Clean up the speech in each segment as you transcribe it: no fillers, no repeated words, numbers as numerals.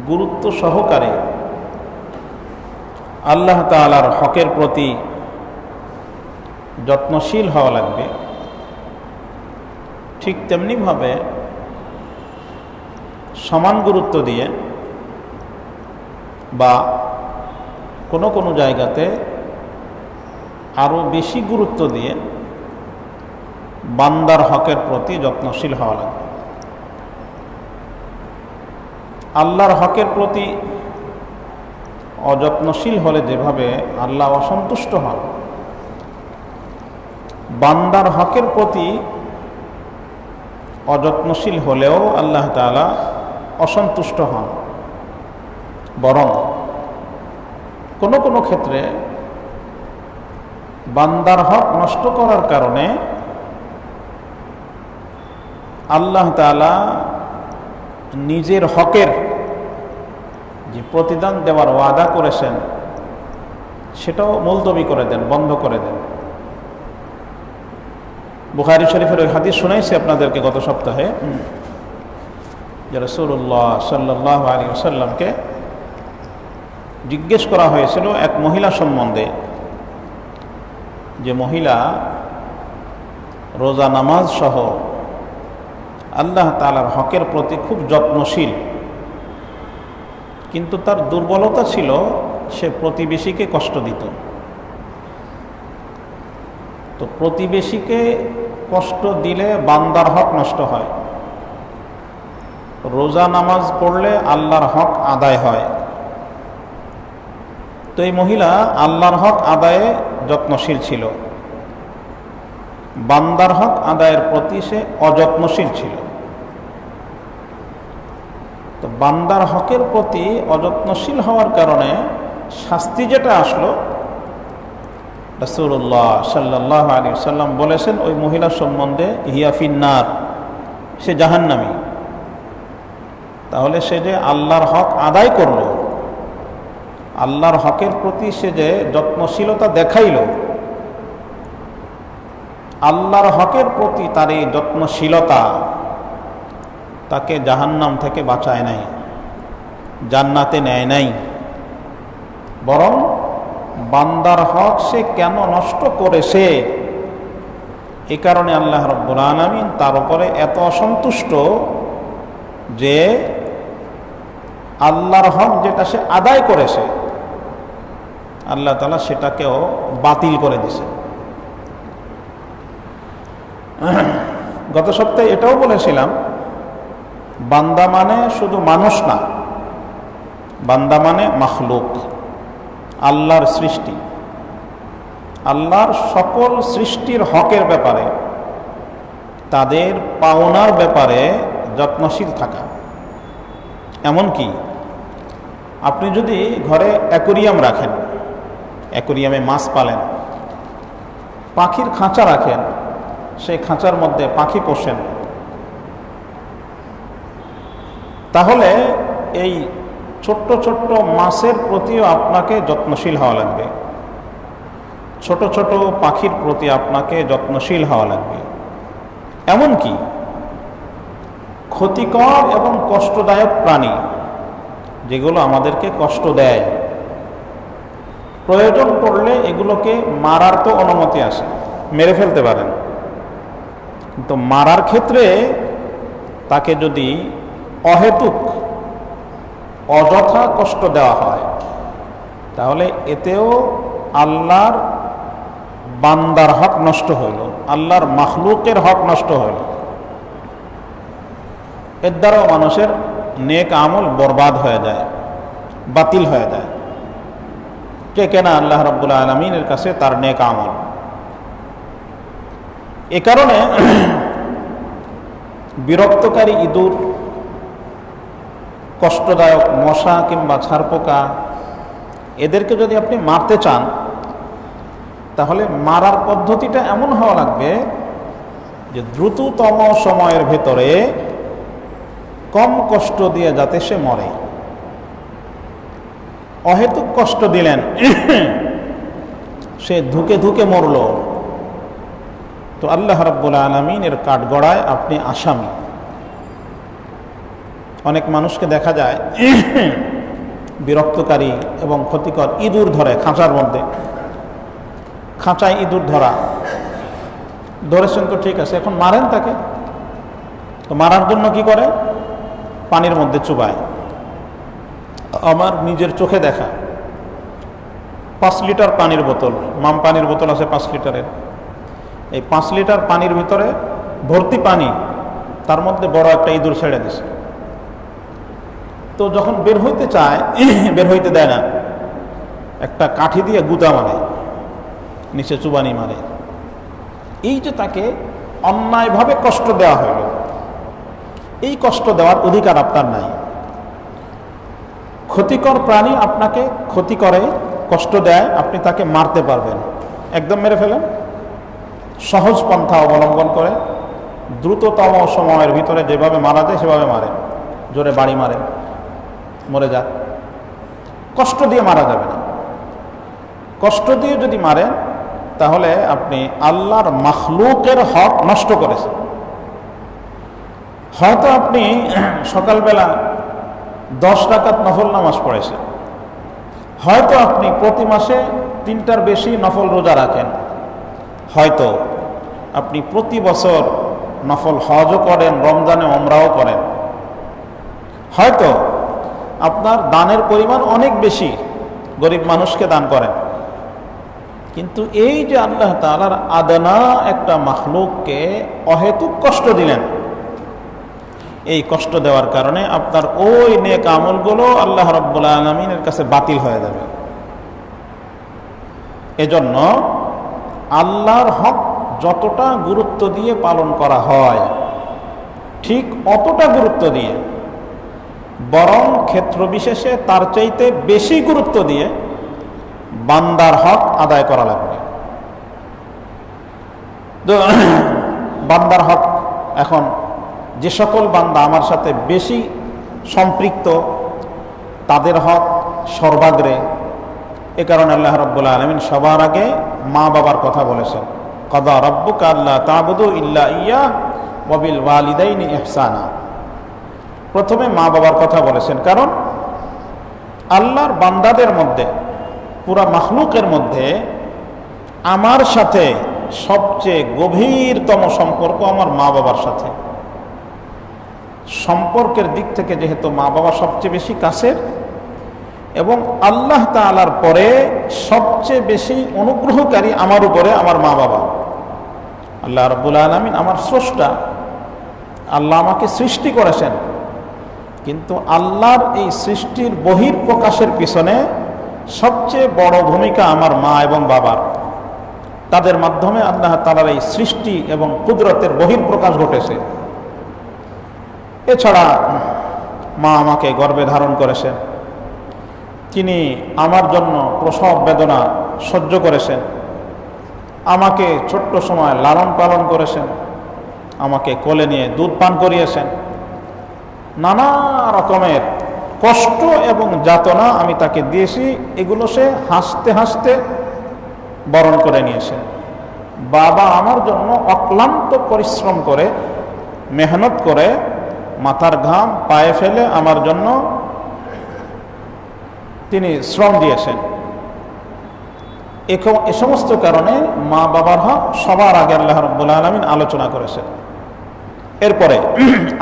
গুরুত্ব সহকারে আল্লাহ তাআলার হকের প্রতি যত্নশীল হওয়া লাগবে। ঠিক তেমনিভাবে সমান গুরুত্ব দিয়ে বা কোনো কোনো জায়গাতে আরও বেশি গুরুত্ব দিয়ে বান্দার হকের প্রতি যত্নশীল হওয়া লাগবে। আল্লাহর হকের প্রতি অযত্নশীল হলে যেভাবে আল্লাহ অসন্তুষ্ট হন, বান্দার হকের প্রতি অযত্নশীল হলেও আল্লাহ তাআলা অসন্তুষ্ট হন। বরং কোনো কোনো ক্ষেত্রে বান্দার হক নষ্ট করার কারণে আল্লাহ তাআলা নিজের হকের যে প্রতিদান দেওয়ার ওয়াদা করেছেন সেটাও মুলতবি করে দেন, বন্ধ করে দেন। বুখারী শরীফের ওই হাদিস শুনাইছি আপনাদেরকে গত সপ্তাহে, যে রাসূলুল্লাহ সাল্লাল্লাহু আলাইহি ওয়াসাল্লামকে জিজ্ঞেস করা হয়েছিল এক মহিলা সম্বন্ধে, যে মহিলা রোজা নামাজ সহ আল্লাহ তাআলার হকের প্রতি খুব যত্নশীল, কিন্তু তার দুর্বলতা ছিল সে প্রতিবেশীকে কষ্ট দিত। তো প্রতিবেশীকে কষ্ট দিলে বান্দার হক নষ্ট হয়, রোজা নামাজ পড়লে আল্লাহর হক আদায় হয়। তো এই মহিলা আল্লাহর হক আদায়ে যত্নশীল ছিল, বান্দার হক আদায়ের প্রতি সে অযত্নশীল ছিল। তো বান্দার হকের প্রতি অযত্নশীল হওয়ার কারণে শাস্তি যেটা আসলো, রাসূলুল্লাহ সাল্লাল্লাহু আলাইহি ওয়াসাল্লাম বলেছেন ওই মহিলা সম্বন্ধে, হিয়া ফিন্নার, সে জাহান্নামী। তাহলে সে যে আল্লাহর হক আদায় করল, আল্লাহর হকের প্রতি সে যে যত্নশীলতা দেখাইল, আল্লাহর হকের প্রতি তার এই যত্নশীলতা তাকে জাহান্নাম থেকে বাঁচায় নাই, জান্নাতে নেয় নাই। বরং বান্দার হক সে কেন নষ্ট করেছে, এ কারণে আল্লাহ রাব্বুল আলামিন তার উপরে এত অসন্তুষ্ট যে আল্লাহর হক যেটা সে আদায় করেছে আল্লাহ তাআলা সেটাকেও বাতিল করে দিয়েছে। গত সপ্তাহে এটাও বলেছিলাম, বান্দা মানে শুধু মানুষ না, বান্দা মানে মাখলুক, আল্লাহর সৃষ্টি। আল্লাহর সকল সৃষ্টির হকের ব্যাপারে, তাদের পাওনার ব্যাপারে যত্নশীল থাকা। এমনকি আপনি যদি ঘরে অ্যাকোরিয়াম রাখেন, অ্যাকোরিয়ামে মাছ পালেন, পাখির খাঁচা রাখেন, সেই খাঁচার মধ্যে পাখি পোষেন, তাহলে এই ছোট্ট ছোট্ট মাছের প্রতিও আপনাকে যত্নশীল হওয়া লাগবে, ছোট ছোট পাখির প্রতি আপনাকে যত্নশীল হওয়া লাগবে। এমনকি ক্ষতিকর এবং কষ্টদায়ক প্রাণী যেগুলো আমাদেরকে কষ্ট দেয়, প্রয়োজন পড়লে এগুলোকে মারার তো অনুমতি আছে, মেরে ফেলতে পারেন। কিন্তু মারার ক্ষেত্রে তাকে যদি অহেতুক অযথা কষ্ট দেওয়া হয়, তাহলে এতেও আল্লাহর বান্দার হক নষ্ট হইল, আল্লাহর মাখলুকের হক নষ্ট হইল। এর দ্বারাও মানুষের নেক আমল বরবাদ হয়ে যায়, বাতিল হয়ে যায়। কে কেনা আল্লাহ রাব্বুল আলামিনের কাছে তার নেক আমল। এ কারণে বিরক্তকারী ইঁদুর, কষ্টদায়ক মশা কিংবা ছারপোকা, এদেরকে যদি আপনি মারতে চান, তাহলে মারার পদ্ধতিটা এমন হওয়া লাগবে যে দ্রুততম সময়ের ভেতরে কম কষ্ট দিয়ে যাতে সে মরে। অহেতুক কষ্ট দিলেন, সে ধুকে ধুকে মরল, তো আল্লাহ রাব্বুল আলামিনের কাঠগড়ায় আপনি আসামি। অনেক মানুষকে দেখা যায় বিরক্তকারী এবং ক্ষতিকর ইঁদুর ধরে খাঁচার মধ্যে, খাঁচায় ইঁদুর ধরেছেন তো ঠিক আছে, এখন মারেন তাকে। তো মারার জন্য কি করে? পানির মধ্যে চুবায়। আমার নিজের চোখে দেখা 5 লিটার পানির বোতল, মাম পানির বোতল আছে 5 লিটারের, এই 5 লিটার পানির ভিতরে ভর্তি পানি, তার মধ্যে বড় একটা ইঁদুর ছেড়ে দিছে। তো যখন বের হইতে চায়, বের হইতে দেয় না, একটা কাঠি দিয়ে গুঁতা মারে, নিচে চুবানি মারে। এই যে তাকে অন্যায়ভাবে কষ্ট দেওয়া হইল, এই কষ্ট দেওয়ার অধিকার আপনার নাই। ক্ষতিকর প্রাণী আপনাকে ক্ষতি করে, কষ্ট দেয়, আপনি তাকে মারতে পারবেন, একদম মেরে ফেলেন। সহজ পন্থা অবলম্বন করে দ্রুততম সময়ের ভিতরে যেভাবে মারা যায় সেভাবে মারেন, জোরে বাড়ি মারেন, মরে যাক। কষ্ট দিয়ে মারা যাবে না। কষ্ট দিয়ে যদি মারেন তাহলে আপনি আল্লাহর মাখলুকের হক নষ্ট করেছেন। হয়তো আপনি সকালবেলা 10 রাকাত নফল নামাজ পড়েছেন, হয়তো আপনি প্রতি মাসে 3টার বেশি নফল রোজা রাখেন, হয়তো আপনি প্রতি বছর নফল হজও করেন, রমজানে ওমরাও করেন, হয়তো আপনার দানের পরিমাণ অনেক বেশি, গরিব মানুষকে দান করেন। কিন্তু এই যে আল্লাহ তাআলার আদনা একটা মাখলুককে অহেতুক কষ্ট দিলেন, এই কষ্ট দেওয়ার কারণে আপনার ওই নেক আমলগুলো আল্লাহ রাব্বুল আলামিনের কাছে বাতিল হয়ে যাবে। এজন্য আল্লাহর হক যতটা গুরুত্ব দিয়ে পালন করা হয়, ঠিক অতটা গুরুত্ব দিয়ে, বরং ক্ষেত্র বিশেষে তার চাইতে বেশি গুরুত্ব দিয়ে বান্দার হক আদায় করা লাগবে। তো বান্দার হক, এখন যে সকল বান্দা আমার সাথে বেশি সম্পৃক্ত তাদের হক সর্বাগ্রে। এ কারণে আল্লাহ রাব্বুল আলামিন সবার আগে মা বাবার কথা বলেছেন, কাদা রাব্বুকা আল্লা তা'বুদু ইল্লা ইয়্যাহ ওয়া বিল ওয়ালিদাইনি ইহসানা। প্রথমে মা বাবার কথা বলেছেন, কারণ আল্লাহর বান্দাদের মধ্যে, পুরা মাখলুকের মধ্যে আমার সাথে সবচেয়ে গভীরতম সম্পর্ক আমার মা বাবার সাথে। সম্পর্কের দিক থেকে যেহেতু মা বাবা সবচেয়ে বেশি কাছের, এবং আল্লাহ তাআলার পরে সবচেয়ে বেশি অনুগ্রহকারী আমার উপরে আমার মা বাবা। আল্লাহ রাব্বুল আলামিন আমার স্রষ্টা, আল্লাহ আমাকে সৃষ্টি করেছেন, কিন্তু আল্লাহর এই সৃষ্টির বহিঃপ্রকাশের পিছনে সবচেয়ে বড় ভূমিকা আমার মা এবং বাবার। তাদের মাধ্যমে আল্লাহ তাআলার এই সৃষ্টি এবং কুদরতের বহিঃপ্রকাশ ঘটেছে। এছাড়া মা আমাকে গর্ভে ধারণ করেছেন, তিনি আমার জন্য প্রসব বেদনা সহ্য করেছেন, আমাকে ছোট্ট সময় লালন পালন করেছেন, আমাকে কোলে নিয়ে দুধ পান করিয়েছেন। নানা রকমের কষ্ট এবং যাতনা আমি তাকে দিয়েছি, এগুলো সে হাসতে হাসতে বরণ করে নিয়েছে। বাবা আমার জন্য অক্লান্ত পরিশ্রম করে, মেহনত করে, মাথার ঘাম পায়ে ফেলে আমার জন্য তিনি শ্রম দিয়েছেন। এ সমস্ত কারণে মা বাবার হক সবার আগে আল্লাহ রাব্বুল আলামিন আলোচনা করেছেন। এরপরে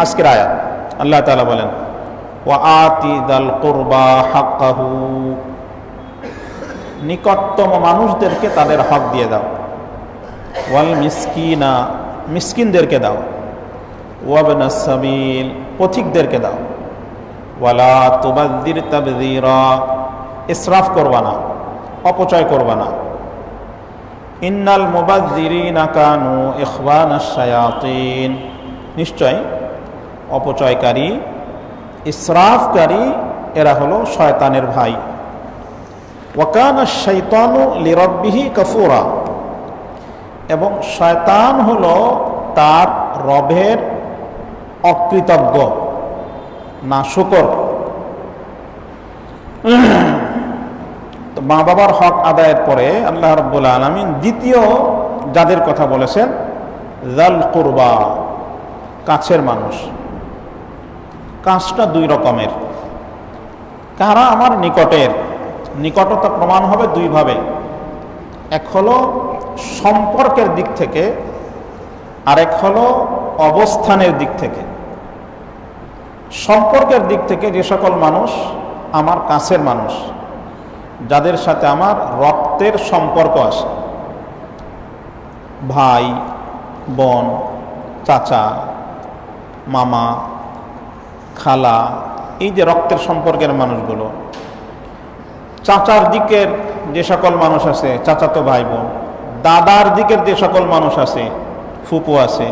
আজকের আয়াত আল্লাহ তাআলা বলেন, ওয়া আতি দাল কুরবা হাক্কাহু, নিকটতম মানুষদেরকে তাদের হক দিয়ে দাও। ওয়াল মিসকিনা, মিসকিনদেরকে দাও। ওয়াবনাস সাবিল, পথিকদেরকে দাও। ওয়ালা তুবাযযির তাবযীরা, ইসরাফ করবা না, অপচয় করবা না। ইন্নাল মুবাযযিরিনা কানু ইখওয়ানাশ শায়াতিন, নিশ্চয় অপচয়কারী, ইসরাফকারী এরা হলো শয়তানের ভাই। ওয়া কানাশ শাইতানু লিরাব্বিহি কাফুরা, এবং শয়তান হলো তার রবের অকৃতজ্ঞ, নাশুকর। তো মা বাবার হক আদায়ের পরে আল্লাহ রাব্বুল আলামিন দ্বিতীয় যাদের কথা বলেছেন, যাল কুরবা, কাছের মানুষ। কাজটা দুই রকমের। কারা আমার নিকটের, নিকটতা প্রমাণ হবে দুইভাবে। এক হলো সম্পর্কের দিক থেকে, আর এক হলো অবস্থানের দিক থেকে। সম্পর্কের দিক থেকে যে সকল মানুষ আমার কাছের মানুষ, যাদের সাথে আমার রক্তের সম্পর্ক আছে, ভাই, বোন, চাচা, মামা, খালা, এই যে রক্তের সম্পর্কের মানুষগুলো। চাচার দিকের যে সকল মানুষ আছে, চাচাতো ভাই বোন, দাদার দিকের যে সকল মানুষ আছে, ফুপু আছে,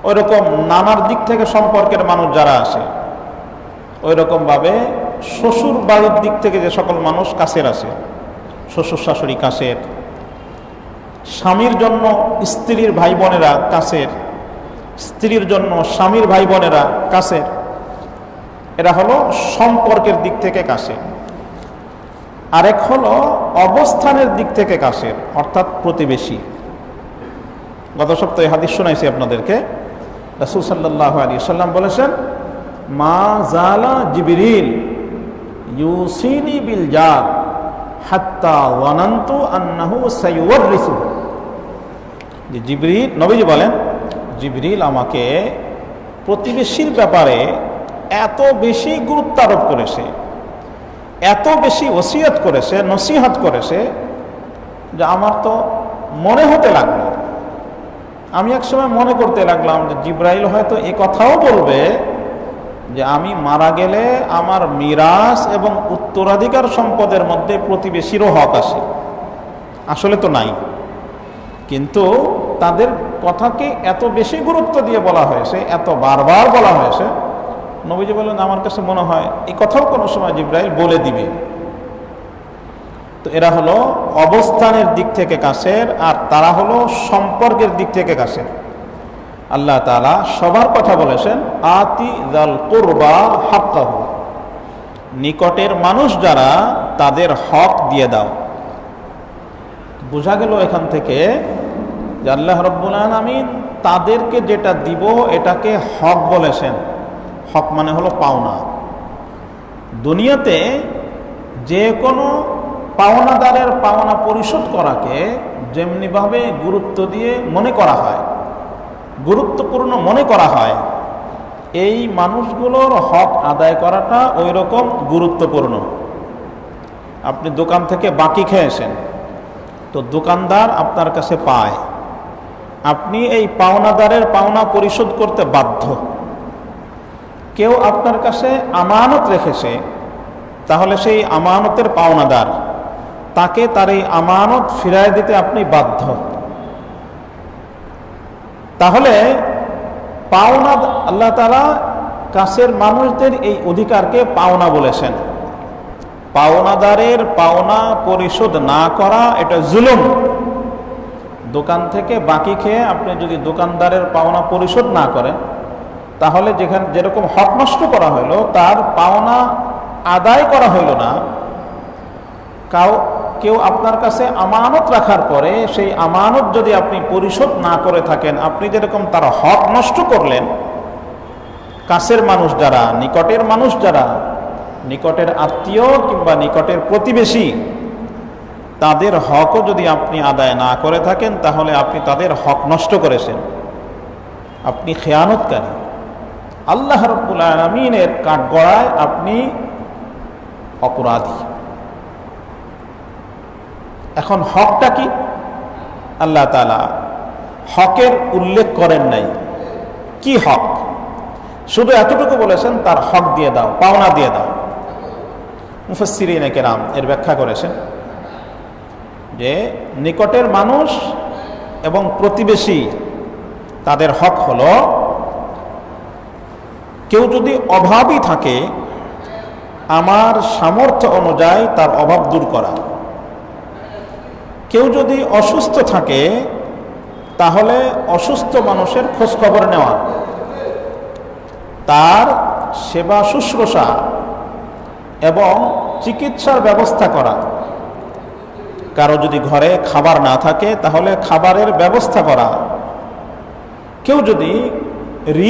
ওই রকম নানার দিক থেকে সম্পর্কের মানুষ যারা আছে, ওই রকমভাবে শ্বশুর বাড়ির দিক থেকে যে সকল মানুষ কাছের আছে, শ্বশুর শাশুড়ি কাছের, স্বামীর জন্য স্ত্রীর ভাই বোনেরা কাছের, স্ত্রীর জন্য স্বামীর ভাই বোনেরা কাছের, এরা হলো সম্পর্কের দিক থেকে কাছে। আরেক হলো অবস্থানের দিক থেকে কাছের, অর্থাৎ প্রতিবেশী। গত সপ্তাহে হাদিস শোনাইছি আপনাদেরকে। রাসূল সাল্লাল্লাহু আলাইহি ওয়াসাল্লাম বলেছেন, মা জালা জিবরিল ইউসিনি বিল জার হাত্তা ওয়ানান্তু আন্নাহু সাইওয়ারিসু। যে জিবরিল, নবীজি বলেন, জিবরিল আমাকে প্রতিবেশীর ব্যাপারে এত বেশি গুরুত্ব আরোপ করেছে, এত বেশি ওসিয়ত করেছে, নসিহত করেছে, যে আমার তো মনে হতে লাগলো, আমি একসময় মনে করতে লাগলাম যে জিবরাইল হয়তো এ কথাও বলবে যে আমি মারা গেলে আমার মিরাস এবং উত্তরাধিকার সম্পদের মধ্যে প্রতিবেশীরও হক আছে। আসলে তো নাই, কিন্তু তাদের কথাকে এত বেশি গুরুত্ব দিয়ে বলা হয়েছে, এত বারবার বলা হয়েছে, নবীজি বললেন আমার কাছে মনে হয় এই কথাও কোনো সময় জিবরাইল বলে দিবে। তো এরা হলো অবস্থানের দিক থেকে কাছের, আর তারা হলো সম্পর্কের দিক থেকে কাছের। আল্লাহ তাআলা সবার কথা বলেছেন, আতি যাল কুরবা হাক্কাহু, নিকটের মানুষ যারা তাদের হক দিয়ে দাও। বোঝা গেল এখান থেকে যে আল্লাহ রাব্বুল আলামিন তাদেরকে যেটা দিব এটাকে হক বলেছেন। হক মানে হলো পাওনা। দুনিয়াতে যে কোনো পাওনাদারের পাওনা পরিশোধ করাকে যেমনিভাবে গুরুত্ব দিয়ে মনে করা হয়, গুরুত্বপূর্ণ মনে করা হয়, এই মানুষগুলোর হক আদায় করাটা ওই রকম গুরুত্বপূর্ণ। আপনি দোকান থেকে বাকি খেয়েছেন, তো দোকানদার আপনার কাছে পায়, আপনি এই পাওনাদারের পাওনা পরিশোধ করতে বাধ্য। কেউ আপনার কাছে আমানত রেখেছে, তাহলে সেই আমানতের পাওনাদার, তাকে তার এই আমানত ফিরায় দিতে আপনি বাধ্য। তাহলে পাওনা, আল্লাহ তাআলা কাছের মানুষদের এই অধিকারকে পাওনা বলেছেন। পাওনাদারের পাওনা পরিশোধ না করা এটা জুলুম। দোকান থেকে বাকি খেয়ে আপনি যদি দোকানদারের পাওনা পরিশোধ না করেন, তাহলে যেখানে যেরকম হক নষ্ট করা হইল, তার পাওনা আদায় করা হইল না। কেউ আপনার কাছে আমানত রাখার পরে সেই আমানত যদি আপনি পরিশোধ না করে থাকেন, আপনি যেরকম তার হক নষ্ট করলেন। কাছের মানুষ যারা, নিকটের মানুষ যারা, নিকটের আত্মীয় কিংবা নিকটের প্রতিবেশী, তাদের হকও যদি আপনি আদায় না করে থাকেন, তাহলে আপনি তাদের হক নষ্ট করেছেন, আপনি খেয়ানতকারী। আল্লাহ রাব্বুল আলামিনের কাঠগড়ায় আপনি অপরাধী। এখন হকটা কি? আল্লাহ তাআলা হকের উল্লেখ করেন নাই। কি হক? শুধু এতটুকু বলেছেন তার হক দিয়ে দাও, পাওনা দিয়ে দাও। মুফাসসিরিনে কেরাম এর ব্যাখ্যা করেছেন যে নিকটের মানুষ এবং প্রতিবেশী, তাদের হক হলো, কেউ যদি অভাবী থাকে, আমার সামর্থ্য অনুযায়ী তার অভাব দূর করা। কেউ যদি অসুস্থ থাকে, তাহলে অসুস্থ মানুষের খোঁজ খবর নেওয়া, তার সেবা শুশ্রূষা এবং চিকিৎসার ব্যবস্থা করা। কারো যদি ঘরে খাবার না থাকে, তাহলে খাবারের ব্যবস্থা করা। কেউ যদি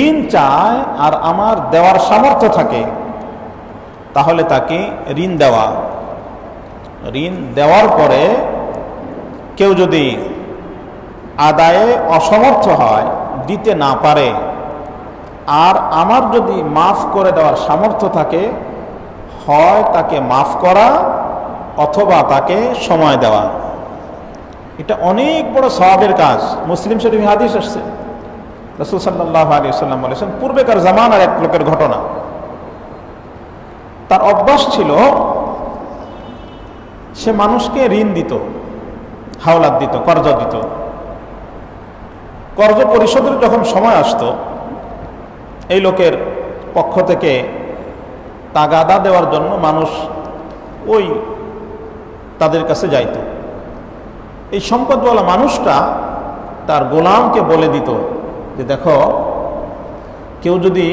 ঋণ চায় আর আমার দেওয়ার সামর্থ্য থাকে, তাহলে তাকে ঋণ দেওয়া। ঋণ দেওয়ার পরে কেউ যদি আদায়ে অসমর্থ হয়, দিতে না পারে, আর আমার যদি মাফ করে দেওয়ার সামর্থ্য থাকে, হয় তাকে মাফ করা অথবা তাকে সময় দেওয়া। এটা অনেক বড় সওয়াবের কাজ। মুসলিম শরীফ হাদিস আসছে, রাসূল সাল্লাল্লাহু আলাইহি ওয়াসাল্লাম বলেছেন, পূর্বেকার জামানার এক লোকের ঘটনা। তার অভ্যাস ছিল সে মানুষকে ঋণ দিত, হাওলাত দিত, কর্জ দিত। কর্জ পরিশোধের যখন সময় আসতো, এই লোকের পক্ষ থেকে তাগাদা দেওয়ার জন্য মানুষ ওই তাদের কাছে যাইত। এই সম্পদওয়ালা মানুষটা তার গোলামকে বলে দিত যে, দেখো, কেউ যদি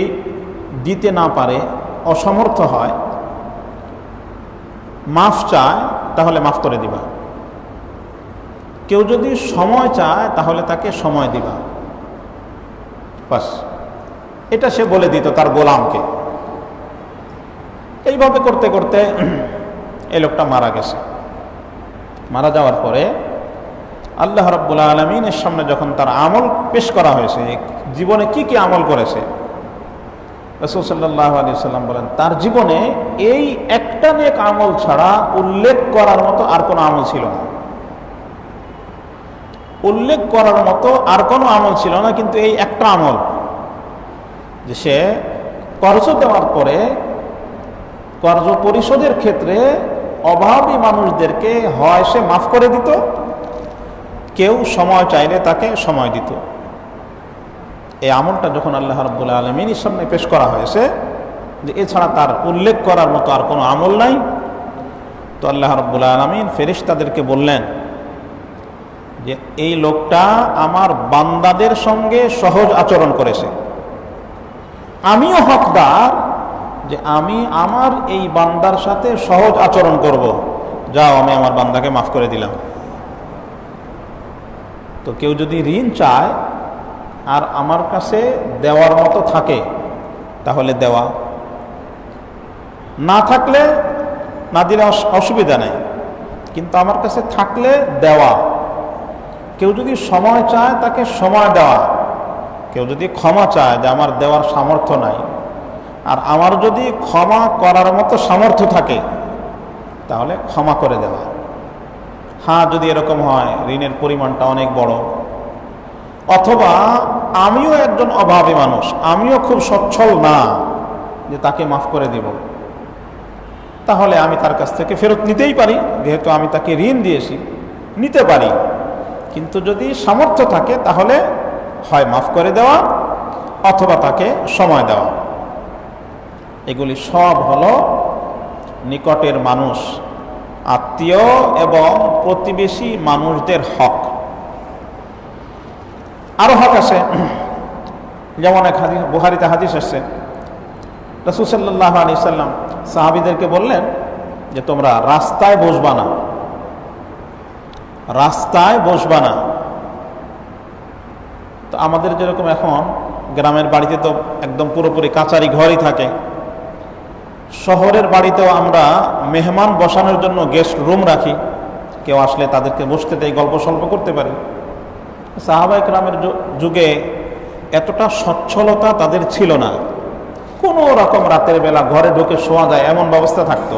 দিতে না পারে, অসমর্থ হয়, মাফ চায়, তাহলে মাফ করে দিবা। কেউ যদি সময় চায়, তাহলে তাকে সময় দিবা। বাস, এটা সে বলে দিত তার গোলামকে। এইভাবে করতে করতে এই লোকটা মারা গেছে। মারা যাওয়ার পরে আল্লাহ রাব্বুল আলামিনের সামনে যখন তার আমল পেশ করা হয়েছে, জীবনে কি কি আমল করেছে, রাসূল সাল্লাল্লাহু আলাইহি ওয়াসাল্লাম বলেন, তার জীবনে এই একটা নেক আমল ছাড়া উল্লেখ করার মতো আর কোনো আমল ছিল না। উল্লেখ করার মতো আর কোনো আমল ছিল না, কিন্তু এই একটা আমল, যে সে কর্জ দেওয়ার পরে কর্জ পরিশোধের ক্ষেত্রে অভাবী মানুষদেরকে হয় সে মাফ করে দিত, কেউ সময় চাইলে তাকে সময় দিত। এই আমলটা যখন আল্লাহ রাব্বুল আলামিনের সামনে পেশ করা হয়েছে, যে এছাড়া তার উল্লেখ করার মতো আর কোনো আমল নাই, তো আল্লাহ রাব্বুল আলামিন ফেরেশতাদেরকে বললেন যে এই লোকটা আমার বান্দাদের সঙ্গে সহজ আচরণ করেছে, আমিও হকদার যে আমি আমার এই বান্দার সাথে সহজ আচরণ করব। যাও, আমি আমার বান্দাকে মাফ করে দিলাম। তো কেউ যদি ঋণ চায় আর আমার কাছে দেওয়ার মতো থাকে, তাহলে দেওয়া, না থাকলে না দিলে অসুবিধা নেই, কিন্তু আমার কাছে থাকলে দেওয়া। কেউ যদি সময় চায়, তাকে সময় দেওয়া। কেউ যদি ক্ষমা চায় যে আমার দেওয়ার সামর্থ্য নাই, আর আমার যদি ক্ষমা করার মতো সামর্থ্য থাকে, তাহলে ক্ষমা করে দেওয়া। হ্যাঁ, যদি এরকম হয় ঋণের পরিমাণটা অনেক বড়, অথবা আমিও একজন অভাবী মানুষ, আমিও খুব সচ্ছল না যে তাকে মাফ করে দিব, তাহলে আমি তার কাছ থেকে ফেরত নিতেই পারি, যেহেতু আমি তাকে ঋণ দিয়েছি, নিতে পারি। কিন্তু যদি সামর্থ্য থাকে, তাহলে হয় মাফ করে দেওয়া অথবা তাকে সময় দেওয়া। এগুলি সব হলো নিকটের মানুষ, আত্মীয় এবং প্রতিবেশী মানুষদের হক। আরো হক আছে, যেমন এক হাদিস, বুখারীতে হাদিস আসছে, রাসূল সাল্লাল্লাহু আলাইহি ওয়াসাল্লাম সাহাবীদেরকে বললেন যে তোমরা রাস্তায় বসবা না, রাস্তায় বসবা না। তো আমাদের যেরকম এখন গ্রামের বাড়িতে তো একদম পুরোপুরি কাচারি ঘরই থাকে, শহরের বাড়িতেও আমরা মেহমান বসানোর জন্য গেস্ট রুম রাখি, কেউ আসলে তাদেরকে বসতে দেয়, গল্প সল্প করতে পারে। সাহাবায়ে কেরামের যুগে এতটা সচ্ছলতা তাদের ছিল না, কোনো রকম রাতের বেলা ঘরে ঢুকে শোয়া যায় এমন ব্যবস্থা থাকতো।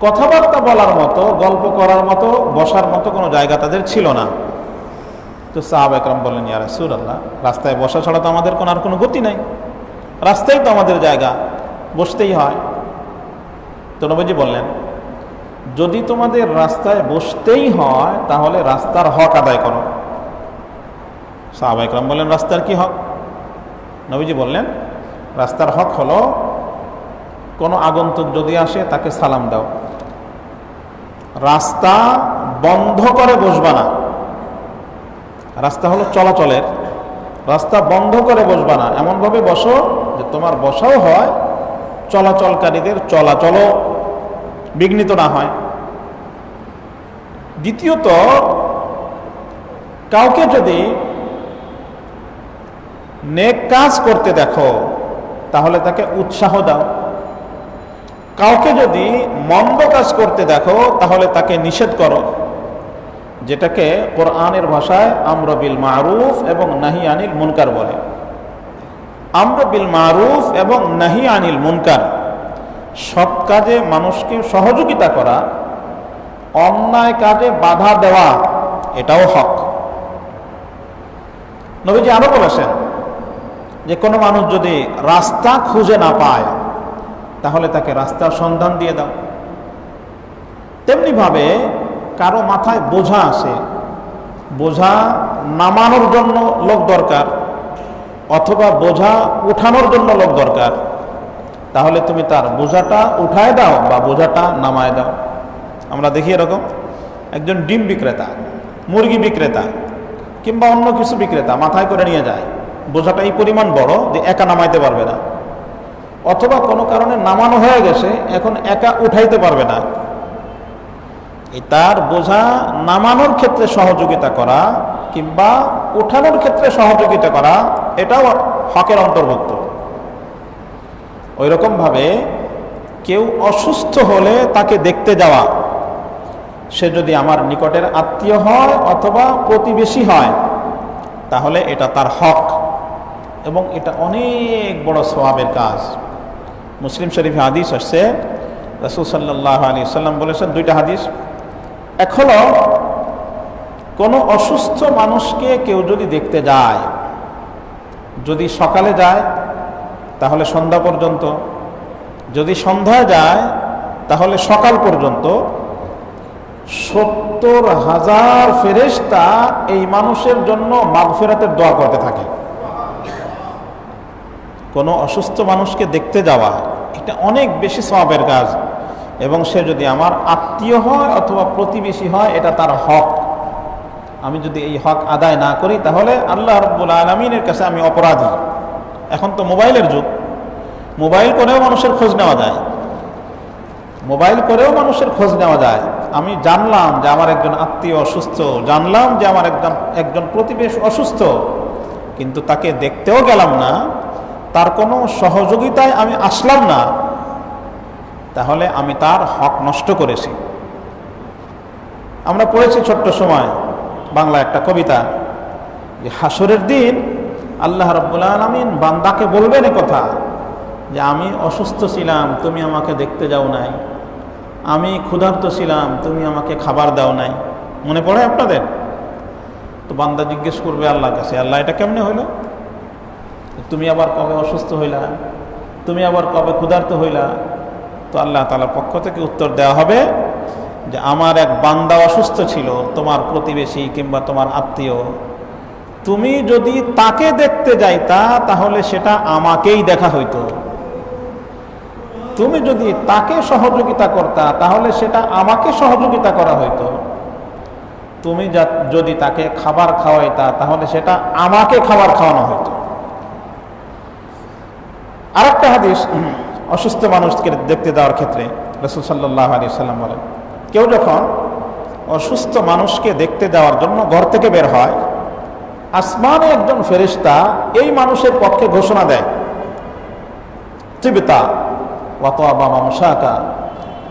কথাবার্তা বলার মতো, গল্প করার মতো, বসার মতো কোনো জায়গা তাদের ছিল না। তো সাহাবায়ে কেরাম বললেন, ইয়া রাসূলুল্লাহ, রাস্তায় বসা ছাড়া তো আমাদের আর কোনো গতি নাই, রাস্তায় তো আমাদের জায়গা, বসতেই হয়। তো নবীজি বললেন, যদি তোমাদের রাস্তায় বসতেই হয়, তাহলে রাস্তার হক আদায় করো। সাহাবায়ে কেরাম বললেন, রাস্তার কি হক? নবীজি বললেন, রাস্তার হক হলো কোনো আগন্তুক যদি আসে তাকে সালাম দাও, রাস্তা বন্ধ করে বসবা না। রাস্তা হলো চলাচলের, রাস্তা বন্ধ করে বসবা না, এমনভাবে বসো যে তোমার বসাও হয়, চলাচলকারীদের চলাচলও বিঘ্নিত না হয়। দ্বিতীয়ত, কাউকে যদি নেক কাজ করতে দেখো তাহলে তাকে উৎসাহ দাও, কাউকে যদি মন্দ কাজ করতে দেখো তাহলে তাকে নিষেধ করো, যেটাকে কোরআনের ভাষায় আমর বিল মারুফ এবং নাহি আনিল মুনকার বলে। আমর বিল মারুফ এবং নাহি আনিল মুনকার, সৎ কাজে মানুষকে সহযোগিতা করা, অন্যায় কাজে বাধা দেওয়া, এটাও হক। নবীজি আরো বলেছেন যে কোনো মানুষ যদি রাস্তা খুঁজে না পায় তাহলে তাকে রাস্তার সন্ধান দিয়ে দাও। তেমনি ভাবে কারো মাথায় বোঝা আসে, বোঝা নামানোর জন্য লোক দরকার অথবা বোঝা উঠানোর জন্য লোক দরকার, তাহলে তুমি তার বোঝাটা উঠায় দাও বা বোঝাটা নামায় দাও। আমরা দেখি এরকম একজন ডিম বিক্রেতা, মুরগি বিক্রেতা কিংবা অন্য কিছু বিক্রেতা মাথায় করে নিয়ে যায়, বোঝাটা এই পরিমাণ বড় যে একা নামাইতে পারবে না, অথবা কোনো কারণে নামানো হয়ে গেছে এখন একা উঠাইতে পারবে না। এই তার বোঝা নামানোর ক্ষেত্রে সহযোগিতা করা কিংবা উঠানোর ক্ষেত্রে সহযোগিতা করা, এটাও হকের অন্তর্ভুক্ত। ওই রকম ভাবে কেউ অসুস্থ হলে তাকে দেখতে যাওয়া, সে যদি আমার নিকটের আত্মীয় হয় অথবা প্রতিবেশী হয় তাহলে এটা তার হক এবং এটা অনেক বড় সওয়াবের কাজ। মুসলিম শরীফে হাদিস আসছে, রাসূল সাল্লাল্লাহু আলাইহি সাল্লাম বলেছেন, দুইটা হাদিস। এক হলো কোনো অসুস্থ মানুষকে কেউ যদি দেখতে যায়, যদি সকালে যায় তাহলে সন্ধ্যা পর্যন্ত, যদি সন্ধ্যায় যায় তাহলে সকাল পর্যন্ত ৭০,০০০ ফেরেশতা এই মানুষের জন্য মাগফিরাতের দোয়া করতে থাকে। কোনো অসুস্থ মানুষকে দেখতে যাওয়া এটা অনেক বেশি সওয়াবের কাজ, এবং সে যদি আমার আত্মীয় হয় অথবা প্রতিবেশী হয় এটা তার হক। আমি যদি এই হক আদায় না করি তাহলে আল্লাহ রাব্বুল আলামিনের কাছে আমি অপরাধী। এখন তো মোবাইলের যুগ, মোবাইল করেও মানুষের খোঁজ নেওয়া যায়, মোবাইল করেও মানুষের খোঁজ নেওয়া যায়। আমি জানলাম যে আমার একজন আত্মীয় অসুস্থ, জানলাম যে আমার একজন প্রতিবেশী অসুস্থ, কিন্তু তাকে দেখতেও গেলাম না, তার কোনো সহযোগিতায় আমি আসলাম না, তাহলে আমি তার হক নষ্ট করেছি। আমরা পড়েছি ছোট্ট সময় বাংলা একটা কবিতা, যে হাসরের দিন আল্লাহ রাব্বুল আলামিন বান্দাকে বলবেন এ কথা যে আমি অসুস্থ ছিলাম, তুমি আমাকে দেখতে যাও নাই, আমি ক্ষুধার্ত ছিলাম, তুমি আমাকে খাবার দাও নাই। মনে পড়ে আপনাদের? তো বান্দা জিজ্ঞেস করবে আল্লাহর কাছে, আল্লাহ এটা কেমনে হইলো? তুমি আবার কবে অসুস্থ হইলা, তুমি আবার কবে ক্ষুধার্ত হইলা? তো আল্লাহ তাআলার পক্ষ থেকে উত্তর দেওয়া হবে যে আমার এক বান্দা অসুস্থ ছিল, তোমার প্রতিবেশী কিংবা তোমার আত্মীয়, তুমি যদি তাকে দেখতে যাইতা তাহলে সেটা আমাকেই দেখা হইতো, তুমি যদি তাকে সহযোগিতা করতা তাহলে সেটা আমাকে সহযোগিতা করা হইতো, তুমি যদি তাকে খাবার খাওয়াইতা তাহলে সেটা আমাকে খাবার খাওয়ানো হইতো। আরেকটা হাদিস অসুস্থ মানুষকে দেখতে দেওয়ার ক্ষেত্রে রাসূল সাল্লাল্লাহু আলাইহি সাল্লাম বলেন, কেউ যখন অসুস্থ মানুষকে দেখতে যাওয়ার জন্য ঘর থেকে বের হয়, আসমানে একজন ফেরেশতা এই মানুষের পক্ষে ঘোষণা দেয়, তিবতা ওয়া তাবা মামশাকা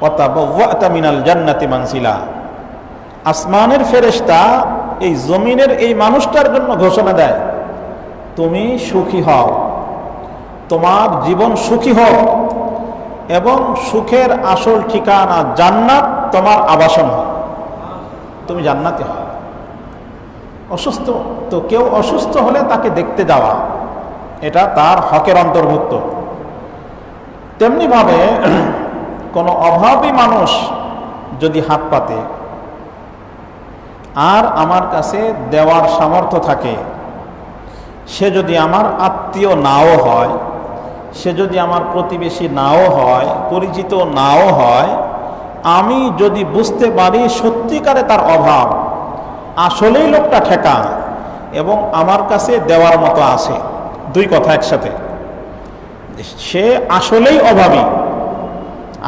ওয়া তাবাওয়াতা মিনাল জান্নাতি মানসিলা। আসমানের ফেরেশতা এই জমিনের এই মানুষটার জন্য ঘোষণা দেয়, তুমি সুখী হও, তোমার জীবন সুখী হোক এবং সুখের আসল ঠিকানা জান্নাত তোমার আবাসন হোক, তুমি জান্নাতে হও। অসুস্থ তো কেউ অসুস্থ হলে তাকে দেখতে যাওয়া এটা তার হকের অন্তর্ভুক্ত। তেমনি ভাবে কোনো অভাবী মানুষ যদি হাত পাতে আর আমার কাছে দেওয়ার সামর্থ্য থাকে, সে যদি আমার আত্মীয় নাও হয়, সে যদি আমার প্রতিবেশী নাও হয়, পরিচিত নাও হয়, আমি যদি বুঝতে পারি সত্যিকারে তার অভাব, আসলেই লোকটা ঠেকা এবং আমার কাছে দেওয়ার মতো আছে, দুই কথা একসাথে, সে আসলেই অভাবী,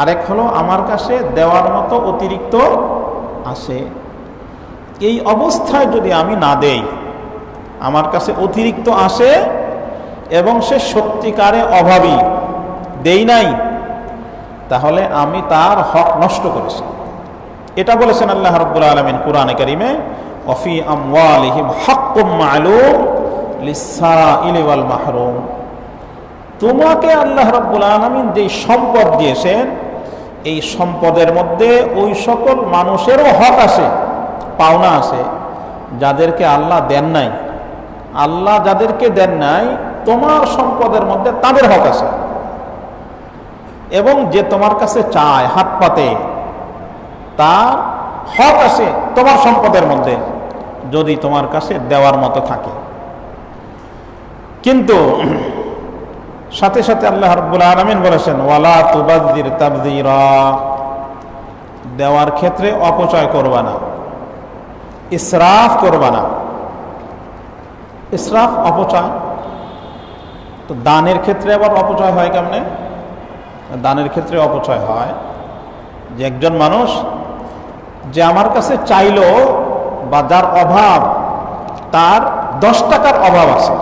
আরেক হলো আমার কাছে দেওয়ার মতো অতিরিক্ত আছে, এই অবস্থায় যদি আমি না দেই, আমার কাছে অতিরিক্ত আসে এবং সে সত্যিকারে অভাবী, দেই নাই, তাহলে আমি তার হক নষ্ট করেছি। এটা বলেছেন আল্লাহ রাব্বুল আলামিন কুরআনে কারীমে, ওয়াফি আমওয়ালিহিম হাক্কুম মা'লুম লিস-সাইলি ওয়াল মাহরুম। তোমাকে আল্লাহ রাব্বুল আলামিন যে সম্পদ দিয়েছেন, এই সম্পদের মধ্যে ওই সকল মানুষেরও হক আছে, পাওনা আছে, যাদেরকে আল্লাহ দেন নাই। আল্লাহ যাদেরকে দেন নাই, তোমার সম্পদের মধ্যে তাদের হক আছে। এবং যে তোমার কাছে চায় হাত পাতে, তার হক আছে তোমার সম্পদের মধ্যে, যদি তোমার কাছে দেওয়ার মতো থাকে। কিন্তু সাথে সাথে আল্লাহ রাব্বুল আলামিন বলেছেন, ওয়ালা তুবাযযির তাবযীরা, দেওয়ার ক্ষেত্রে অপচয় করবা না, ইসরাফ করবা না। ইসরাফ অপচয়। তো দানের ক্ষেত্রে আবার অপচয় হয় কেমনে? দানের ক্ষেত্রে অপচয় হয় যে একজন মানুষ যে আমার কাছে চাইলো, বা যার অভাব, তার 10 টাকার অভাব আছে,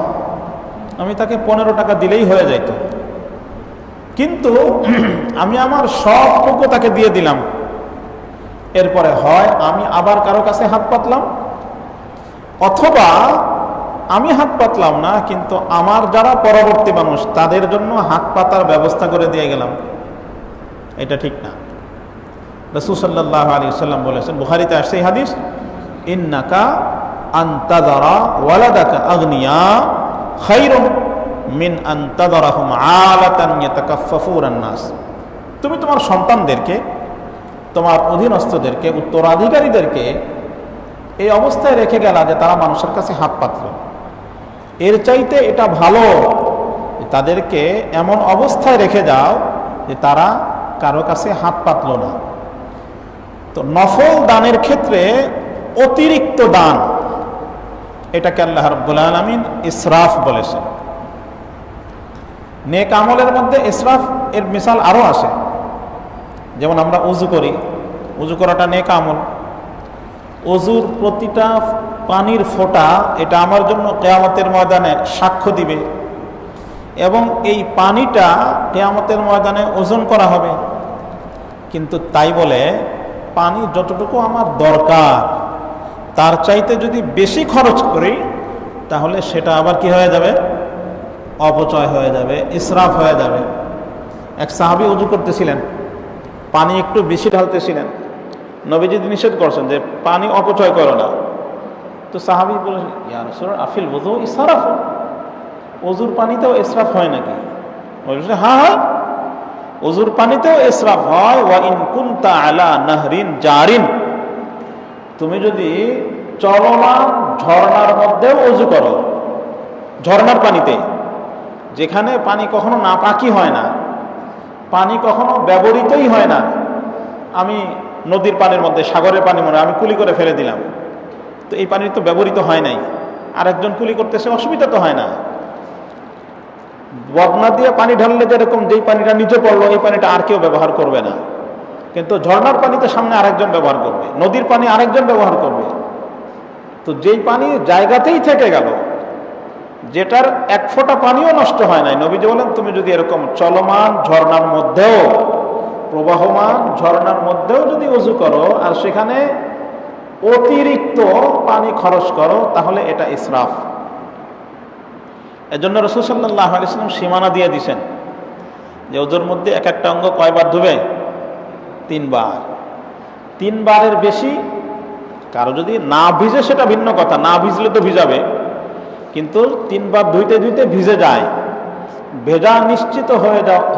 আমি তাকে 15 টাকা দিলেই হয়ে যাইত, কিন্তু আমি আমার সবটুকু তাকে দিয়ে দিলাম। এরপরে হয় আমি আবার কারো কাছে হাত পাতলাম, অথবা আমি হাত পাতলাম না, কিন্তু আমার যারা পরবর্তী মানুষ তাদের জন্য হাত পাতার ব্যবস্থা করে দিয়ে গেলাম। এটা ঠিক না। রাসূল সাল্লাল্লাহু আলাইহি ওয়াসাল্লাম বলেছেন, বুখারীতে আসছে এই হাদিস, ইন্নাকা আনতাযারা ওয়ালাদাকা আগনিয়া খায়রুম মিন আনতাযারাহুম আলাতান ইয়াতাকাফফাফুনান নাস। তুমি তোমার সন্তানদেরকে, তোমার অধীনস্থদেরকে, উত্তরাধিকারীদেরকে এই অবস্থায় রেখে গেলা যে তারা মানুষের কাছে হাত পাতল, এর চাইতে এটা ভালো তাদেরকে এমন অবস্থায় রেখে যাও যে তারা কারো কাছে হাত পাতল না। তো নফল দানের ক্ষেত্রে অতিরিক্ত দান, এটাকে আল্লাহ রাব্বুল আলামিন ইসরাফ বলেছেন। নেক আমলের মধ্যে ইসরাফ এর মিসাল আরো আছে। যেমন আমরা ওযু করি, ওযু করাটা নেক আমল। ওযুর প্রতিটা পানির ফোঁটা এটা আমার জন্য কিয়ামতের ময়দানে সাক্ষ্য দিবে, এবং এই পানিটা কিয়ামতের ময়দানে ওজন করা হবে। কিন্তু তাই বলে পানি যতটুকু আমার দরকার তার চাইতে যদি বেশি খরচ করি, তাহলে সেটা আবার কি হয়ে যাবে? অপচয় হয়ে যাবে, ইসরাফ হয়ে যাবে। এক সাহাবী ওযু করতেছিলেন, পানি একটু বেশি ঢালতেছিলেন। নবীজি নিষেধ করছেন যে পানি অপচয় করো না। তো সাহাবী বলেন, ইয়া রাসূলুল্লাহ আফিল ওযু ইসরাফ, ওযুর পানিতেও ইসরাফ হয় নাকি? বলেন, হ্যাঁ হ্যাঁ, ওযুর পানিতেও ইসরাফ হয়। ওয়া ইন কুনতা আলা নাহরিন জারিন, তুমি যদি চলমান ঝর্ণার মধ্যেও ওযু করো, ঝর্ণার পানিতে, যেখানে পানি কখনো নাপাকি হয় না, পানি কখনো ব্যবহৃতই হয় না। আমি নদীর পানির মধ্যে, সাগরের পানি মনে আমি কুলি করে ফেলে দিলাম, তো এই পানি তো ব্যবহৃত হয় নাই, আর একজন কুলি করতেছে, অসুবিধা তো হয় না। বদনা দিয়ে পানি ঢাললে যেরকম যেই পানিটা নিচে পড়লো, এই পানিটা আর কেউ ব্যবহার করবে না। কিন্তু ঝর্ণার পানিতে সামনে আরেকজন ব্যবহার করবে, নদীর পানি আরেকজন ব্যবহার করবে। তো যেই পানি জায়গাতেই থেকে গেল, যেটার এক ফোঁটা পানিও নষ্ট হয় নাই, নবীজি বলেন তুমি যদি এরকম চলমান ঝর্ণার মধ্যেও, প্রবাহমান ঝর্ণার মধ্যেও যদি ওযু করো আর সেখানে অতিরিক্ত পানি খরচ করো, তাহলে এটা ইসরাফ। এজন্য রাসূল সাল্লাল্লাহু আলাইহি ওয়াসাল্লাম সীমানা দিয়ে দিয়েছেন যে ওযুর মধ্যে এক একটা অঙ্গ কয়বার ধুবে? 3 বার। 3 বারের বেশি কারো যদি না ভিজে সেটা ভিন্ন কথা, না ভিজলে তো ভিজাবে, কিন্তু 3 বার ধুইতে ধুইতে ভিজে যায়, ভেজা নিশ্চিত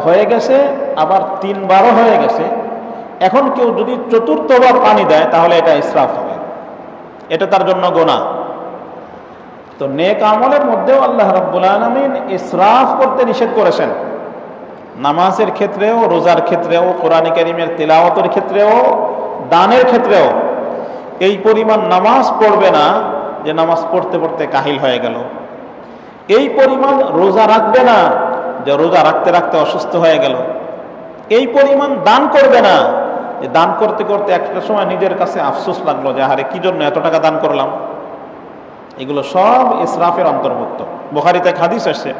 হয়ে গেছে, আবার 3 বারও হয়ে গেছে, এখন কেউ যদি 4র্থবার পানি দেয় তাহলে এটা ইসরাফ হবে, এটা তার জন্য গুনাহ। তো নেক আমলের মধ্যেও আল্লাহ রাব্বুল আলামিন ইসরাফ করতে নিষেধ করেছেন। নামাজের ক্ষেত্রেও, রোজার ক্ষেত্রেও, কোরআন কারীমের তিলাওয়াতের ক্ষেত্রেও, দানের ক্ষেত্রেও এই পরিমাণ নামাজ পড়বে না যে নামাজ পড়তে পড়তে কাহিল হয়ে গেল। এই পরিমাণ রোজা রাখবে না যে রোজা রাখতে রাখতে অসুস্থ হয়ে গেল। এই পরিমাণ দান করবে না যে দান করতে করতে একটা সময় নিজের কাছে আফসোস লাগলো যে আরে কি জন্য এত টাকা দান করলাম। এগুলো সব ইসরাফের অন্তর্ভুক্ত। বুখারীতে এক হাদিস আসছে,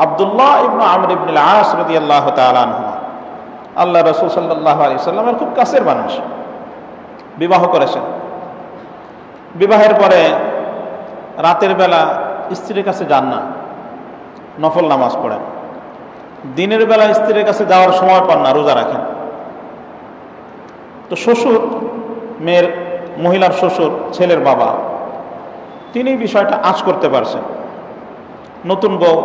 আব্দুল্লাহ ইবনে আমর ইবনে আল-আস রাদিয়াল্লাহু তাআলা আনহু আল্লাহ রাসূল সাল্লাল্লাহু আলাইহি সাল্লামের খুব কাছের মানুষ, বিবাহ করেছেন। বিবাহের পরে রাতের বেলা স্ত্রীর কাছে যান না, নফল নামাজ পড়েন। দিনের বেলা স্ত্রীর কাছে যাওয়ার সময় পান না, রোজা রাখেন। তো শ্বশুর, মেয়ের মহিলার শ্বশুর, ছেলের বাবা, তিনি বিষয়টা আঁচ করতে পারছেন। নতুন বউ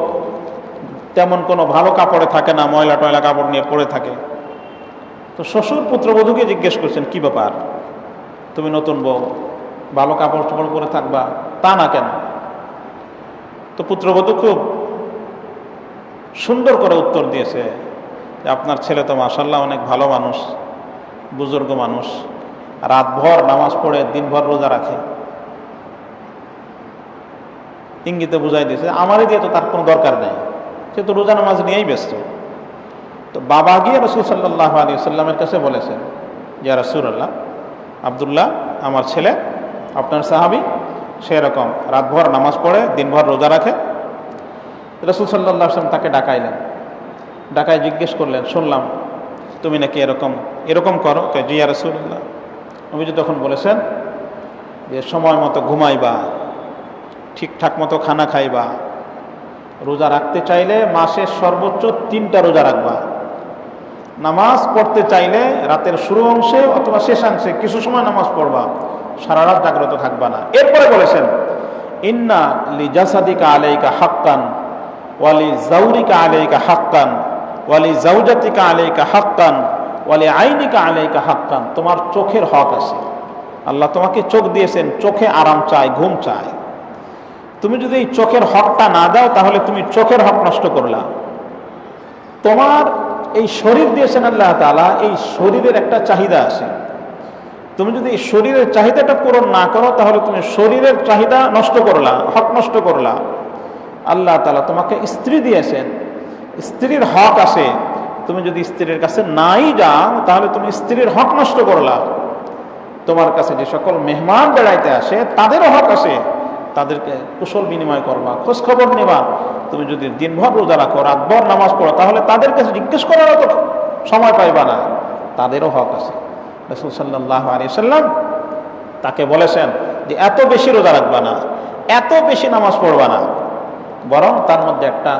তেমন কোনো ভালো কাপড়ে থাকে না, ময়লা টয়লা কাপড় নিয়ে পড়ে থাকে। তো শ্বশুর পুত্রবধূকে জিজ্ঞেস করছেন, কি ব্যাপার, তুমি নতুন বউ, ভালো কাপড় চোপড় পরে থাকবা, তা না কেন? তো পুত্রবধূ খুব সুন্দর করে উত্তর দিয়েছে যে আপনার ছেলে তো মাশাআল্লাহ অনেক ভালো মানুষ, বুজুর্গ মানুষ, রাতভর নামাজ পড়ে দিনভর রোজা রাখে। ইঙ্গিতে বুঝাই দিয়েছে আমারই দিয়ে তো তার কোনো দরকার নেই, সে তো রোজা নামাজ নিয়েই ব্যস্ত। তো বাবা গিয়ে রাসূল সাল্লাল্লাহু আলাইহি ওয়াসাল্লামের কাছে বলেছেন, ইয়া রাসূলুল্লাহ, আব্দুল্লাহ আমার ছেলে, আপনার সাহাবী, সেরকম রাতভর নামাজ পড়ে দিনভর রোজা রাখে। রাসূল সাল্লাল্লাহু আলাইহি ওয়াসাল্লাম তাকে ডাকাইলেন, ডাকায় জিজ্ঞেস করলেন, শুনলাম তুমি নাকি এরকম করো। জি ইয়া রাসূলুল্লাহ। নবীজি তখন বলেছেন যে সময় মতো ঘুমাইবা, ঠিকঠাক মতো খানা খাইবা, রোজা রাখতে চাইলে মাসে সর্বোচ্চ 3টা রোজা রাখবা, নামাজ পড়তে চাইলে রাতের শুরু অংশে অথবা শেষাংশে কিছু সময় নামাজ পড়বা, সারা রাত জাগ্রত থাকবা না। এরপরে বলেছেন, ইন্না লিজাসাদিকা আলাইকা হাক্কান ওয়ালি জাউরিকা আলাইকা হাক্কান ওয়ালি জাউজাতিকা আলাইকা হাক্কান ওয়ালি আইনিকা আলাইকা হাক্কান। তোমার চোখের হক আছে, আল্লাহ তোমাকে চোখ দিয়েছেন, চোখে আরাম চাই, ঘুম চাই। তুমি যদি এই চোখের হকটা না দাও তাহলে তুমি চোখের হক নষ্ট করলা। তোমার এই শরীর দিয়েছেন আল্লাহ তাআলা, এই শরীরের একটা চাহিদা আছে, তুমি যদি এই শরীরের চাহিদাটা পূরণ না করো তাহলে তুমি শরীরের চাহিদা নষ্ট করলা, হক নষ্ট করলা। আল্লাহ তাআলা তোমাকে স্ত্রী দিয়েছেন, স্ত্রীর হক আছে, তুমি যদি স্ত্রীর কাছে নাই যাও তাহলে তুমি স্ত্রীর হক নষ্ট করলা। তোমার কাছে যে সকল মেহমান বেড়াইতে আসে তাদেরও হক আছে, তাদেরকে কুশল বিনিময় করবা, খোঁজ খবর নেবা। তুমি যদি দিনভর রোজা রাখো, রাতভর নামাজ পড়ো, তাহলে তাদের কাছে জিজ্ঞেস করারও তো সময় পাইবা না, তাদেরও হক আছে। রাসূল সাল্লাল্লাহু আলাইহি ওয়াসাল্লাম তাকে বলেছেন যে এত বেশি রোজা রাখবা না, এত বেশি নামাজ পড়বা না, বরং তার মধ্যে একটা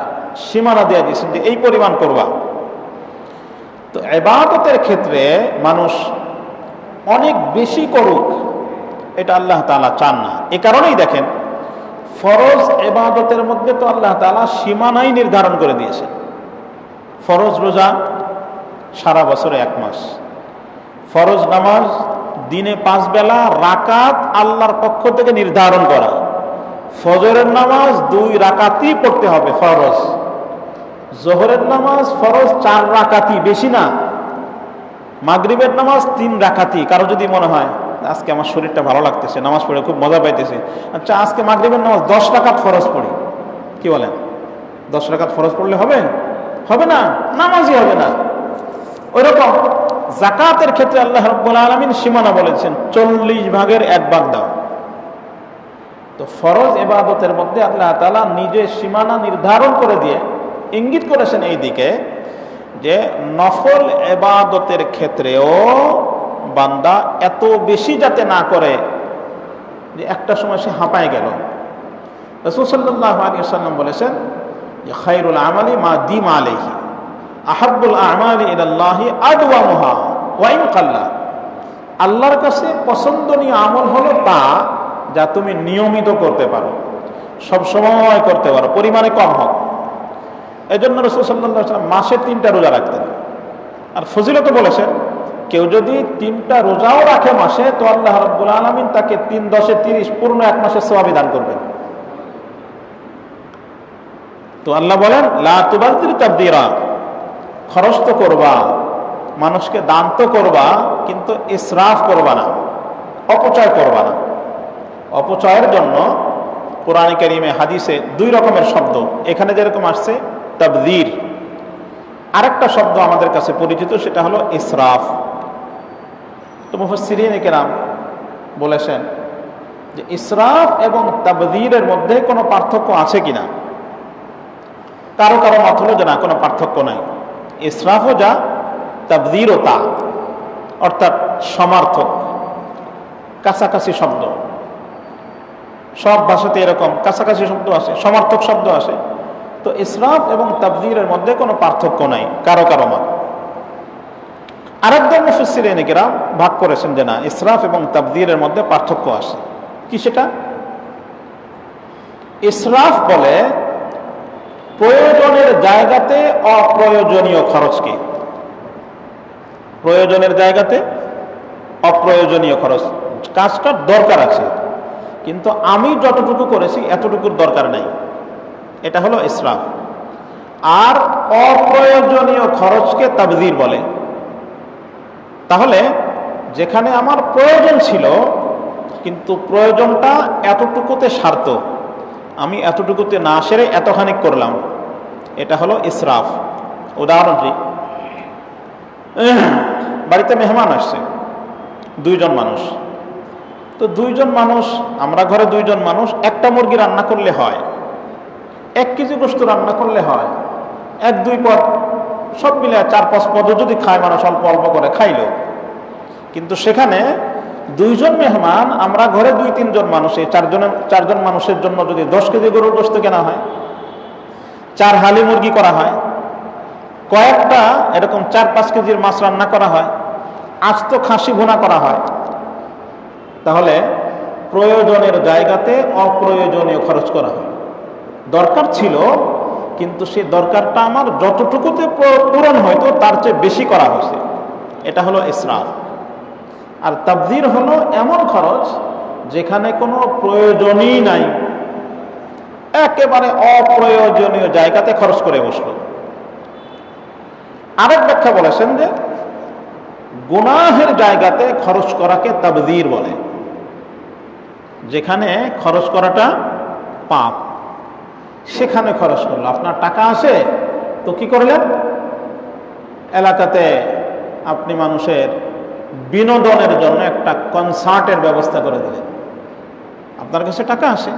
সীমানা দিয়ে দিয়েছেন যে এই পরিমাণ করবা। তো ইবাদতের ক্ষেত্রে মানুষ অনেক বেশি করুক, এটা আল্লাহ তাআলা চান না। এ কারণেই দেখেন ফরজ ইবাদতের মধ্যে তো আল্লাহ তাআলা সীমানাই নির্ধারণ করে দিয়েছেন। ফরজ রোজা সারা বছরে 1 মাস, ফরজ নামাজ দিনে 5 বেলা রাকাত আল্লাহর পক্ষ থেকে নির্ধারণ করা। ফজরের নামাজ 2 রাকাতই পড়তে হবে ফরজ, জোহরের নামাজ ফরজ 4 রাকাতই, বেশি না। মাগরিবের নামাজ 3 রাকাতই। কারো যদি মনে হয় আজকে আমার শরীরটা ভালো লাগতেছে, নামাজ পড়ে খুব মজা পাইতেছে, আচ্ছা আজকে মাগরিবের নামাজ 10 রাকাত ফরজ পড়ি, কি বলেন? 10 রাকাত ফরজ পড়লে হবে? হবে না, নামাজই হবে না। ওইরকম যাকাতের ক্ষেত্রে আল্লাহ রাব্বুল আলামিন সীমানা বলেছেন 40 ভাগের 1 ভাগ দাও। তো ফরজ ইবাদতের মধ্যে আল্লাহ তাআলা নিজে সীমানা নির্ধারণ করে দিয়ে ইঙ্গিত করেছেন এই দিকে যে নফল ইবাদতের ক্ষেত্রেও বান্দা এত বেশি যাতে না করে যে একটা সময় সে হাঁপায় গেল। রাসূল সাল্লাল্লাহু আলাইহি ওয়াসাল্লাম বলেছেন যে খায়রুল আমালি মা দিম আলাইহি আহাব্বুল আমালি ইলাল্লাহি আদওয়ামুহা ওয়া ইন কাল্লা। আল্লাহর কাছে পছন্দনীয় আমল হলো তা যা তুমি নিয়মিত করতে পারো, সব সময় করতে পারো, পরিমাণে কম হোক। এজন্য রাসূল সাল্লাল্লাহু আলাইহি ওয়াসাল্লাম মাসে 3টা রোজা রাখতেন। আর ফজিলত বলেছেন কেউ যদি 3টা রোজাও রাখে মাসে, তো আল্লাহ রাব্বুল আলামিন তাকে 3 10 30 পূর্ণ 1 মাসের সওয়াব দান করবেন। তো আল্লাহ বলেন লা তুবাযির তাবযীরা, খরচ তো করবা, মানুষকে দান তো করবা, কিন্তু ইসরাফ করবা না, অপচয় করবা না। অপচয়ের জন্য কোরআনে কারীমে হাদিসে 2 রকমের শব্দ, এখানে যেরকম আসছে তাবযীর, আরেকটা শব্দ আমাদের কাছে পরিচিত, সেটা হলো ইসরাফ। তো মুফাসসিরিনে কেরাম বলেছেন যে ইসরাফ এবং তাবযীরের মধ্যে কোনো পার্থক্য আছে কিনা। কারো কারো মত হলো যে না, কোনো পার্থক্য নাই, ইসরাফও যা তাবযীরও তা, অর্থাৎ সমার্থক, কাছাকাছি শব্দ। সব ভাষাতে এরকম কাছাকাছি শব্দ আসে, সমার্থক শব্দ আসে। তো ইসরাফ এবং তাবযীরের মধ্যে কোনো পার্থক্য নাই, কারো কারো মত। আরেকদল মুফাসসিরিন কিরাম ভাগ করেছেন যে না, ইসরাফ এবং তাবযীরের মধ্যে পার্থক্য আসে। কি সেটা? ইসরাফ বলে প্রয়োজনের জায়গাতে অপ্রয়োজনীয় খরচকে, প্রয়োজনের জায়গাতে অপ্রয়োজনীয় খরচ, কাজটা দরকার আছে কিন্তু আমি যতটুকু করেছি এতটুকুর দরকার নাই, এটা হলো ইসরাফ। আর অপ্রয়োজনীয় খরচকে তাবযীর বলে। তাহলে যেখানে আমার প্রয়োজন ছিল কিন্তু প্রয়োজনটা এতটুকুতে সারত, আমি এতটুকুতে না সেরে এতখানি করলাম, এটা হলো ইসরাফ। উদাহরণ দিই, বাড়িতে মেহমান আসছে, 2 জন মানুষ। তো 2 জন মানুষ, আমরা ঘরে 2 জন মানুষ, একটা মুরগি রান্না করলে হয়, 1 কেজি গোশত রান্না করলে হয়, 1-2 পদ, সব মিলে 4-5 পদ যদি খায় মানুষ, অল্প অল্প করে খাইলো। কিন্তু সেখানে 2 জন মেহমান, আমরা ঘরে 2-3 জন মানুষ, এই 4 জন মানুষের জন্য যদি 10 কেজি গরুর গোশত কেনা হয়, 4 হালি মুরগি করা হয়, কয়েকটা এরকম 4-5 কেজির মাছ রান্না করা হয়, আস্ত খাসি ভুনা করা হয়, তাহলে প্রয়োজনের জায়গাতে অপ্রয়োজনীয় খরচ করা হয়। দরকার ছিল কিন্তু সেই দরকারটা আমার যতটুকুতে পূরণ হয়তো তার চেয়ে বেশি করা হয়েছে, এটা হলো ইসরাফ। আর তাবযীর হলো এমন খরচ যেখানে কোনো প্রয়োজনই নাই, একেবারে অপ্রয়োজনীয় জায়গাতে খরচ করে বসলো। আরেক ব্যাখ্যা বলেছেন যে গুনাহের জায়গাতে খরচ করাকে তাবযীর বলে, যেখানে খরচ করাটা পাপ সেখানে খরচ করলো। আপনার টাকা আছে তো কি করলেন, এলাকাতে আপনি মানুষের বিনোদনের জন্য একটা কনসার্টের ব্যবস্থা করে দিলেন। আপনার কাছে টাকা আসে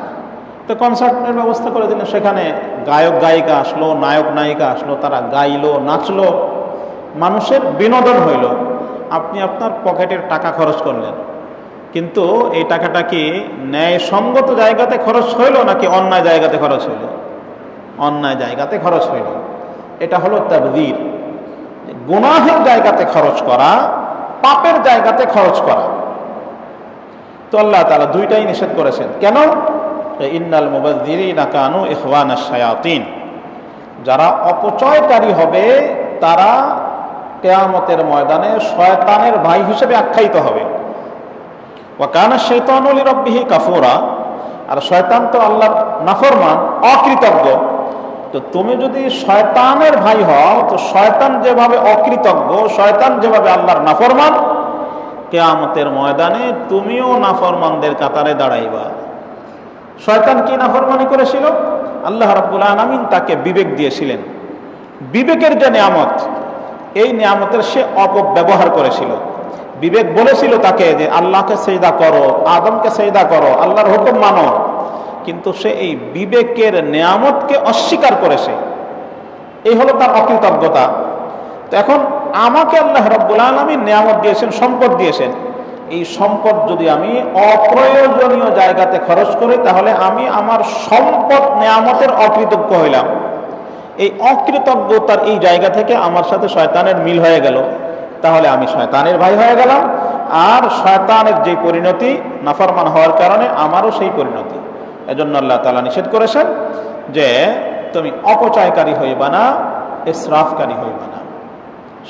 তো কনসার্টের ব্যবস্থা করে দিলেন, সেখানে গায়ক গায়িকা আসলো, নায়ক নায়িকা আসলো, তারা গাইলো, নাচলো, মানুষের বিনোদন হইল। আপনি আপনার পকেটের টাকা খরচ করলেন, কিন্তু এই টাকাটা কি ন্যায়সঙ্গত জায়গাতে খরচ হইল নাকি অন্যায় জায়গাতে খরচ হইল? অন্যায় জায়গাতে খরচ হইল। এটা হলো তাবযীর। গুনাহের জায়গাতে খরচ করা, পাপের জায়গাতে খরচ করা। তো আল্লাহ তাআলা দুইটাই নিষেধ করেছেন। কেন? ইন্নাল মুবাযযিরিনা কানু ইখওয়ানাশ শায়াতিন, যারা অপচয়কারী হবে তারা কিয়ামতের ময়দানে শয়তানের ভাই হিসেবে আখ্যায়িত হবে। ওয়া কানা শাইতানু লিরাব্বিহি কাফুরা, আর শয়তান তো আল্লাহর নাফরমান, অকৃতজ্ঞ। তো তুমি যদি শয়তানের ভাই হও তো শয়তান যেভাবে অকৃতজ্ঞ, শয়তান যেভাবে আল্লাহর নাফরমান, কিয়ামতের ময়দানে তুমিও নাফরমানদের কাতারে দাঁড়াইবা। শয়তান কি নাফরমানি করেছিল? আল্লাহ রাব্বুল আলামিন তাকে বিবেক দিয়েছিলেন। বিবেকের যে নিয়ামত, এই নিয়ামতের সে অপব্যবহার করেছিল। বিবেক বলেছিল তাকে যে আল্লাহকে সেজদা করো, আদমকে সেজদা করো, আল্লাহর হুকুম মানো, কিন্তু সে এই বিবেকের নিয়ামতকে অস্বীকার করেছে। এই হলো তার অকৃতজ্ঞতা। তো এখন আমাকে আল্লাহ রাব্বুল আলামিন নিয়ামত দিয়েছেন, সম্পদ দিয়েছেন, এই সম্পদ যদি আমি অপ্রয়োজনীয় জায়গাতে খরচ করি তাহলে আমি আমার সম্পদ নিয়ামতের অকৃতজ্ঞ হইলাম। এই অকৃতজ্ঞতার এই জায়গা থেকে আমার সাথে শয়তানের মিল হয়ে গেল, তাহলে আমি শয়তানের ভাই হয়ে গেলাম। আর শয়তানের যে পরিণতি, নাফরমান হওয়ার কারণে আমারও সেই পরিণতি। এজন্য আল্লাহ তাআলা নিষেধ করেছেন যে তুমি অপচয়কারী হইবা না, ইসরাফকারী হইবা না।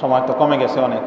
সময় তো কমে গেছে অনেক।